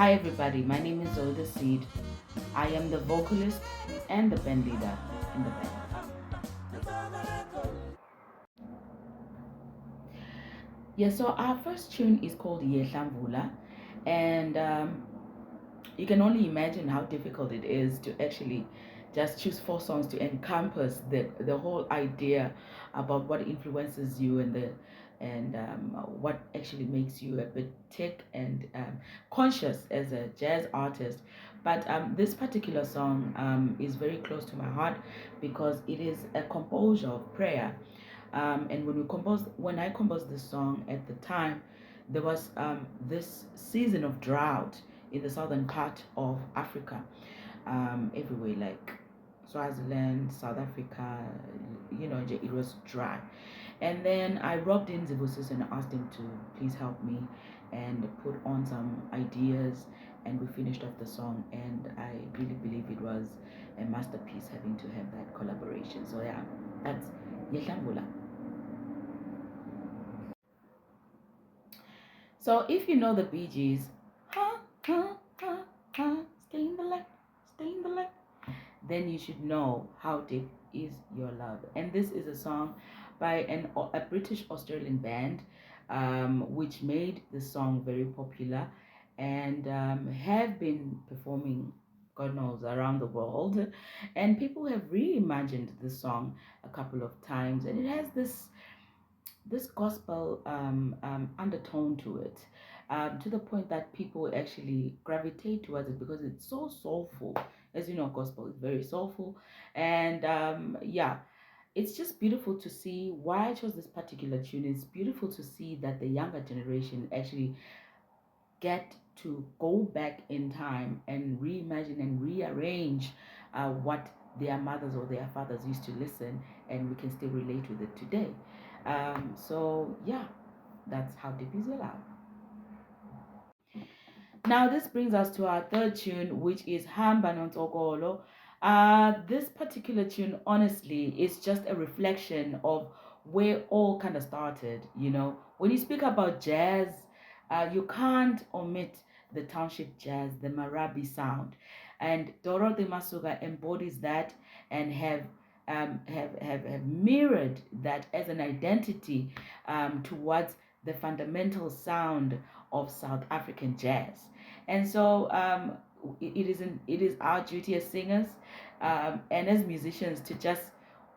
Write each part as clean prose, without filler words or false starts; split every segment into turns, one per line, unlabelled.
Hi everybody, my name is Zoe the Seed. I am the vocalist and the band leader in the band. Yeah, so our first tune is called Yehlamvula, and you can only imagine how difficult it is to actually just choose 4 songs to encompass the whole idea about what influences you and what actually makes you a bit tick and conscious as a jazz artist. But this particular song is very close to my heart because it is a composure of prayer. And when I composed this song at the time, there was this season of drought in the southern part of Africa, everywhere like Swaziland, South Africa, it was dry. And then I robbed in Zibusis and asked him to please help me and put on some ideas, and we finished off the song, and I really believe it was a masterpiece having to have that collaboration. So yeah, that's Yehlambula. So if you know the Bee Gees, ha, ha, ha, ha, stay in the light, stay in the light, then you should know how deep is your love. And this is a song by a British Australian band, which made the song very popular and have been performing, God knows, around the world. And people have reimagined the song a couple of times, and it has this gospel undertone to it, to the point that people actually gravitate towards it because it's so soulful. As you know, gospel is very soulful, and yeah, it's just beautiful to see why I chose this particular tune. It's beautiful to see that the younger generation actually get to go back in time and reimagine and rearrange what their mothers or their fathers used to listen, and we can still relate with it today. So yeah, that's how deep is your love. Now this brings us to our third tune, which is Hamba Nontokolo. This particular tune, honestly, is just a reflection of where all kind of started. When you speak about jazz, you can't omit the township jazz, the Marabi sound, and Dorothy Masuga embodies that and have mirrored that as an identity towards the fundamental sound of South African jazz. And so it is our duty as singers and as musicians to just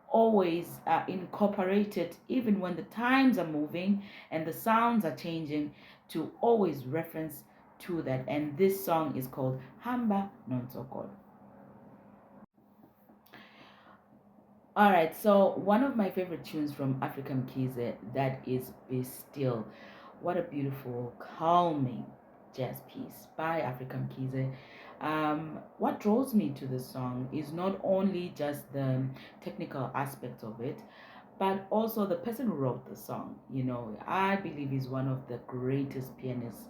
always incorporate it, even when the times are moving and the sounds are changing, to always reference to that. And this song is called Hamba Nonsokol. All right, so one of my favorite tunes from African Kize, that is Be Still. What a beautiful, calming jazz piece by African Kize. What draws me to the song is not only just the technical aspects of it, but also the person who wrote the song. I believe is one of the greatest pianists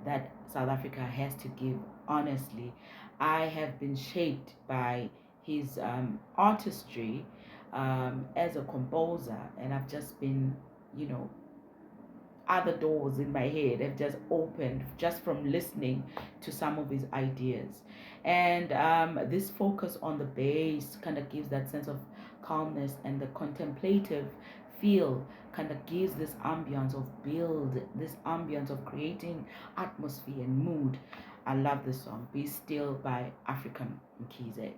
that South Africa has to give. Honestly, I have been shaped by his artistry as a composer, and I've just been, you know, other doors in my head have just opened just from listening to some of his ideas. And this focus on the bass kind of gives that sense of calmness, and the contemplative feel kind of gives this ambience of build, this ambience of creating atmosphere and mood. I love this song, Be Still by African Mkhize.